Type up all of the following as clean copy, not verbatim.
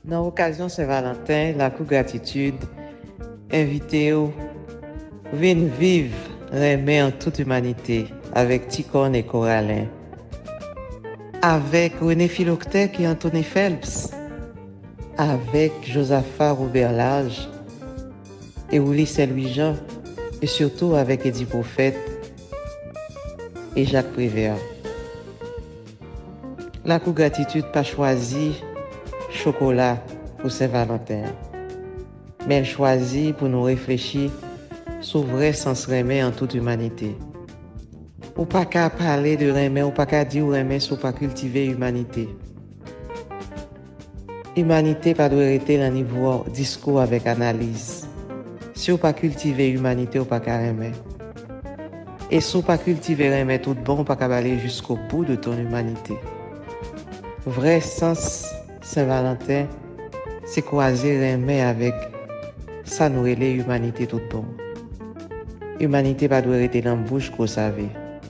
Dans l'occasion Saint-Valentin, la Cour Gratitude invite vous venir vivre l'aimer en toute humanité avec Ticone et Corallin, avec René Philoctèque et Anthony Phelps, avec Josaphat Robert Lage et Ulysse Louis-Jean, et surtout avec Eddie Prophète et Jacques Prévert. La Cour Gratitude pas choisi chocolat pour Saint-Valentin, mais elle choisit pour nous réfléchir sur vrai sens remet en toute humanité. Ou pas qu'à parler de remet, ou pas qu'à dire remet, ou pas cultiver humanité. Humanité pas doit être le niveau discours avec analyse. Si ou pas cultiver humanité, ou pas qu'à remet. Et si ou pas cultiver remet tout bon, ou pas qu'à aller jusqu'au bout de ton humanité. Vrai sens Saint-Valentin, c'est croiser remet avec ça nous relève l'humanité tout bon. Humanité pas doit rester dans la bouche qu'on savait,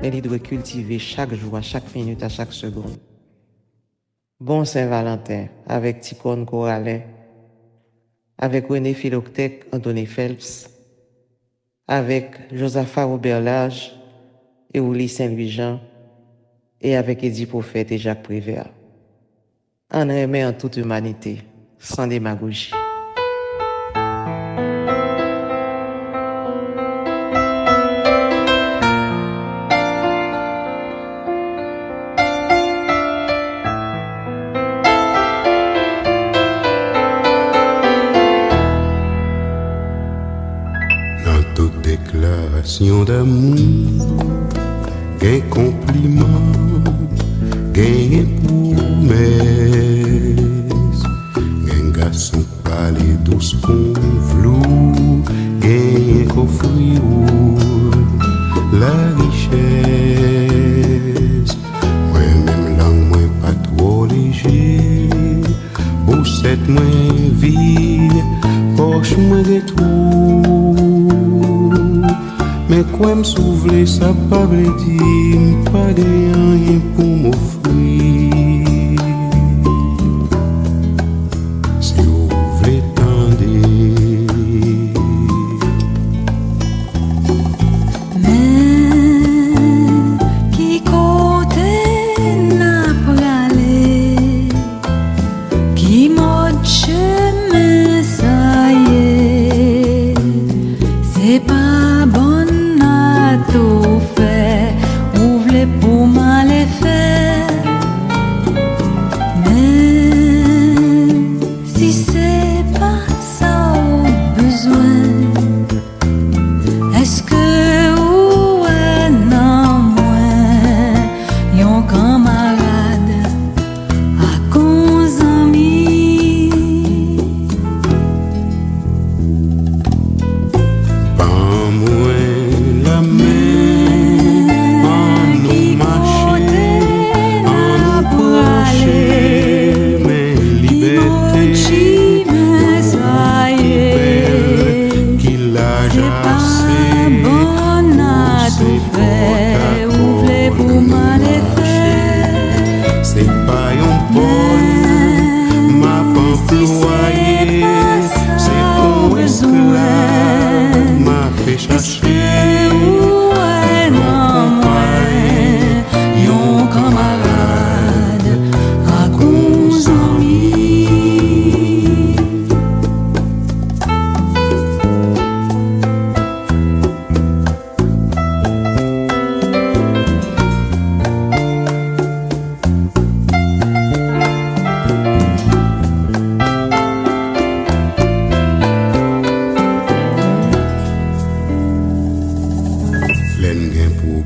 mais il doit cultiver chaque jour, à chaque minute, à chaque seconde. Bon Saint-Valentin avec Ticone Corallin, avec René Philoctèque, Anthony Phelps, avec Josaphat Robert Lage et Ulysse Louis-Jean, et avec Eddie Prophète et Jacques Prévert. On remet en toute humanité, sans démagogie. Dans toute déclaration d'amour, gain compliment, gain promesse, gain garçon parler douce qu'on flou, gain offrir la richesse. Moi-même langue moi pas trop léger, boussette moins vide, poche moins détour. Mais quoi me souffler, ça pas veut dire pas de rien pour m'offrir. Si vous voulez tendre, mais qui côté n'a pas aller, qui mode chemin ça y est, c'est pas bon. Tout fait, ouvre pour mal faire. Mais si c'est pas ça au besoin, est-ce que ou non moins yon camarade à cause ami? pas moins.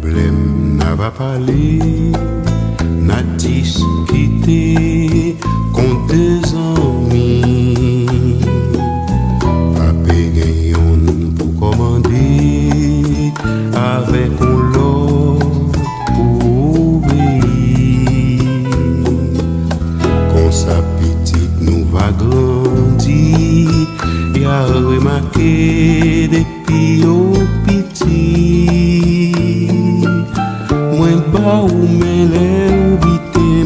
Problème n'a pas parlé, n'a discuté contre des amis. Pas payer pour commander avec l'autre pour obéir. Quand sa petite nous va grandir, y a remarqué des pions petits. Moins bas ou mais les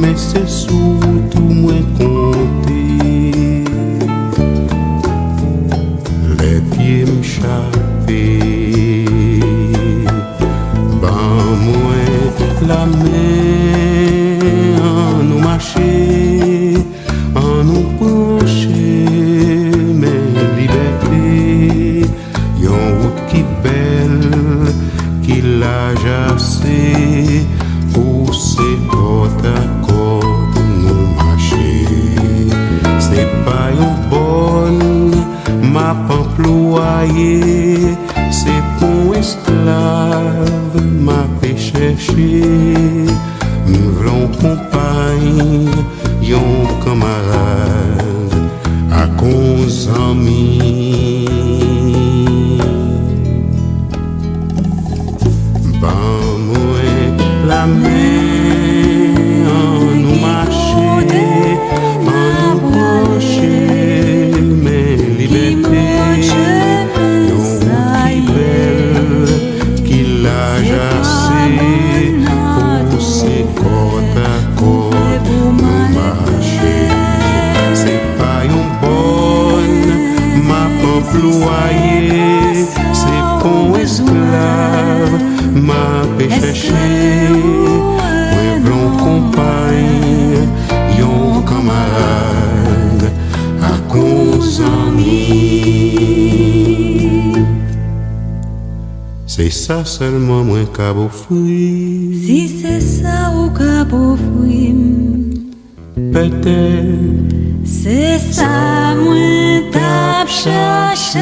mais c'est surtout moins compté. employé, c'est pour esclave m'a fait chercher. M'v'lon compagne, yon camarade, à cause amis. Ban moi la main, nous marcher, en nous procher, mais liberté, non qui belle, qui l'âge assez, pour ses côte à côte, nous marcher. C'est pas une bonne, m'a employé, c'est pour esclave, m'a fait chercher. Ouais, blond compagne, yon camarade, à cause amis. C'est ça seulement moins qu'à offrir. Si c'est ça ou qu'a beau fruit, Peut-être c'est ça moins t'as cherché.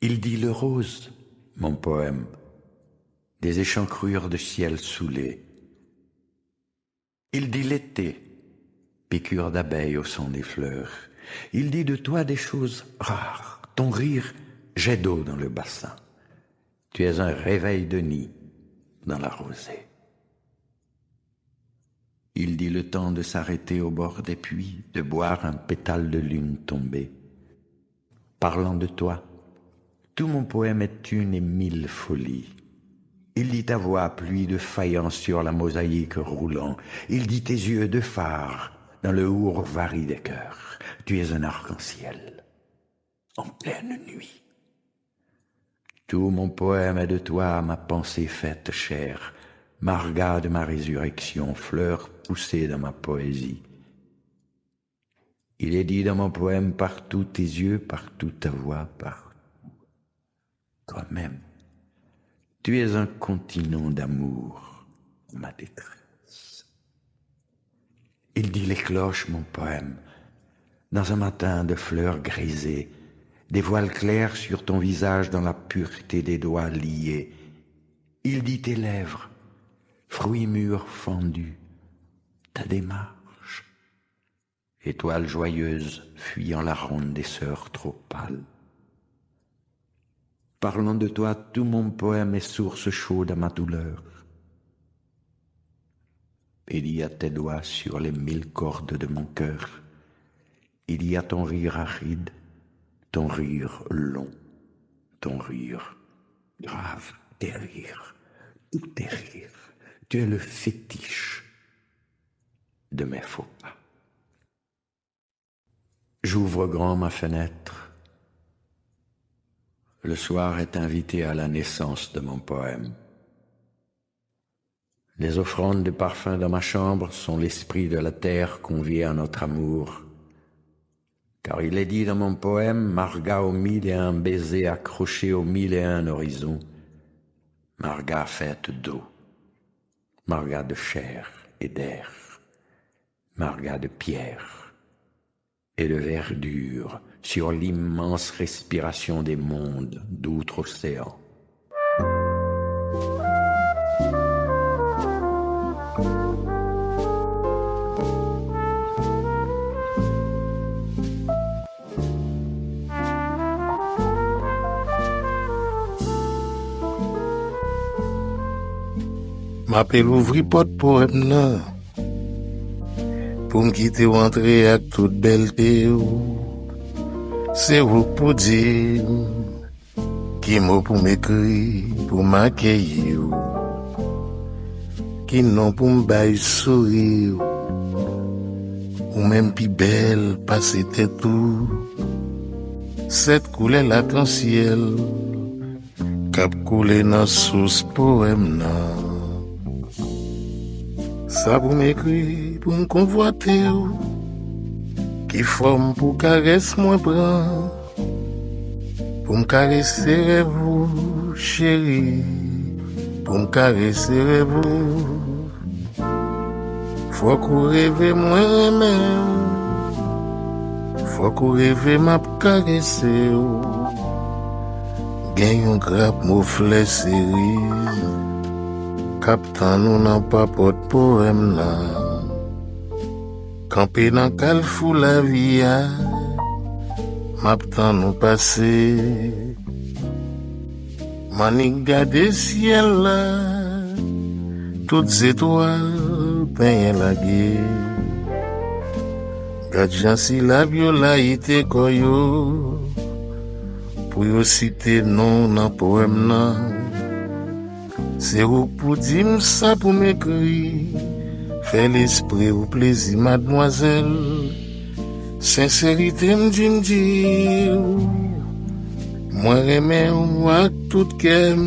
Il dit le rose, mon poème, des échancrures de ciel saoulé. Il dit l'été, piqûre d'abeilles au son des fleurs. Il dit de toi des choses rares, ton rire, jet d'eau dans le bassin. Tu es un réveil de nid dans la rosée. Il dit le temps de s'arrêter au bord des puits, de boire un pétale de lune tombée. Parlant de toi, tout mon poème est une et mille folies. Il dit ta voix, pluie de faïence sur la mosaïque roulant. Il dit tes yeux de phare dans le hourvari des cœurs. Tu es un arc-en-ciel en pleine nuit. Tout mon poème est de toi, ma pensée faite chère, marga de ma résurrection, fleur poussée dans ma poésie. Il est dit dans mon poème partout tes yeux, partout ta voix, partout toi-même. Tu es un continent d'amour, ma détresse. Il dit les cloches, mon poème, dans un matin de fleurs grisées, des voiles clairs sur ton visage dans la pureté des doigts liés. Il dit tes lèvres, fruits mûrs fendus, ta démarche, étoile joyeuse fuyant la ronde des sœurs trop pâles. Parlant de toi, tout mon poème est source chaude à ma douleur. Il y a tes doigts sur les 1000 cordes de mon cœur. Il y a ton rire aride, ton rire long, ton rire grave, tes rires, tous tes rires. Tu es le fétiche de mes faux pas. J'ouvre grand ma fenêtre. Le soir est invité à la naissance de mon poème. Les offrandes de parfums dans ma chambre sont l'esprit de la terre convié à notre amour. Car il est dit dans mon poème, Marga aux 1001 baisers accrochés aux 1001 horizons, Marga faite d'eau, Marga de chair et d'air, Marga de pierre et de verdure sur l'immense respiration des mondes d'outre-océan. M'appelle ouvri porte poème là pour me quitter ou entrer avec toute belleté. C'est vous pour dire qui mot pour m'écrire, pour m'accueillir, qui non pour me bailler sourire, ou même plus belle passer tout. Cette couleur l'arc-en-ciel cap coulé dans sous poème là. Ça pour m'écrire, pour me convoiter, qui forme pour caresse moins bras, pour me caresser vous, chérie, pour me caresser vous. Faut qu'on rêve moi-même. Faut qu'on rêve m'a caresser. Gagne un grappe mouflet cerise. Captain nous n'a pas porte poème là. Campé dans calfou la vie. M'attend nous passer. Manik gade ciel là. Toutes étoiles peignent la guerre. Gade jansi la viola ite koyo. Pour yo citer non dans poème nan. C'est ou pour dire ça pour m'écrire. Fait l'esprit ou plaisir mademoiselle. Sincérité m'dit. Moi remè ou ak tout kem.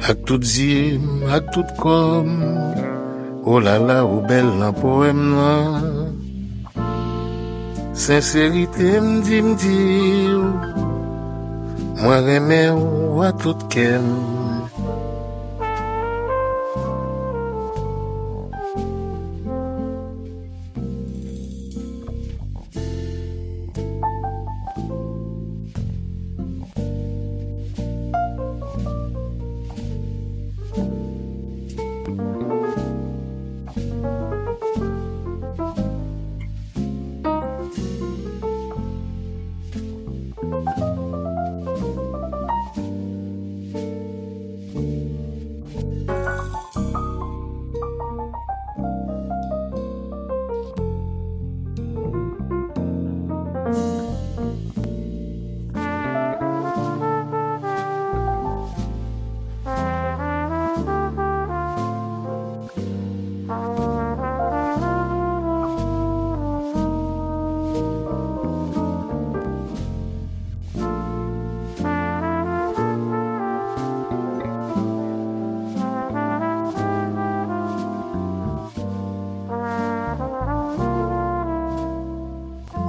Ak tout zim, ak tout kom. Oh là là, ou belle nan poème nan. Sincérité m'dit. Moi remè ou ak tout kem.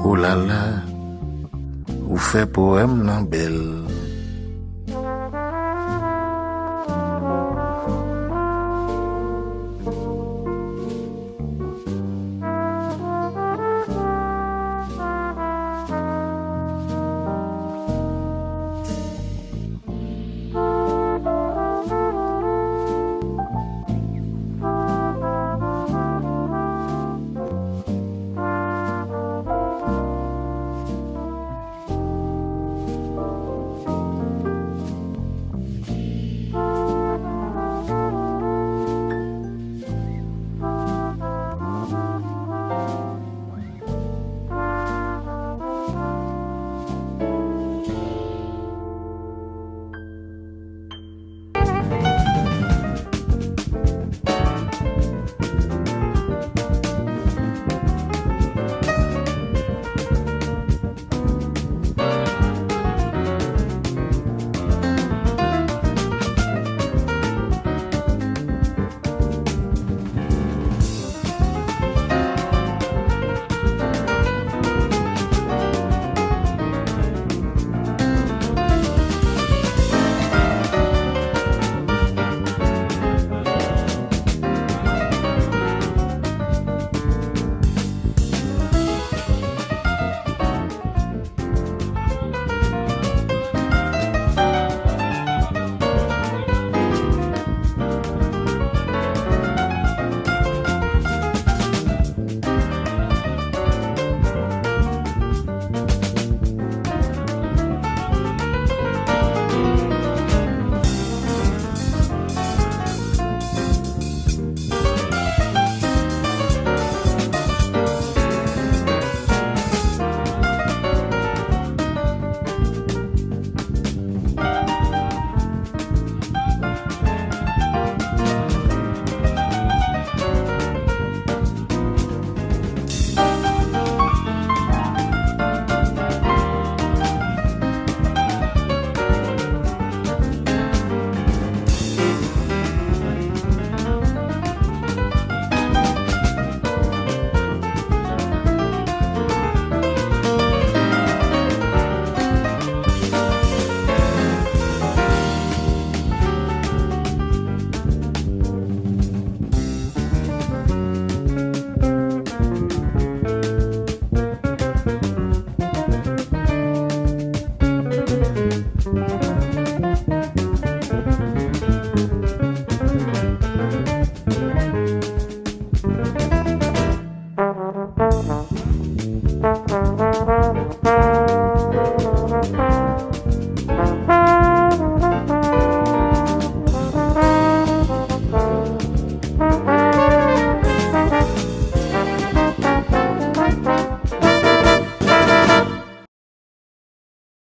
Oh là là, ou fait poème nan belle.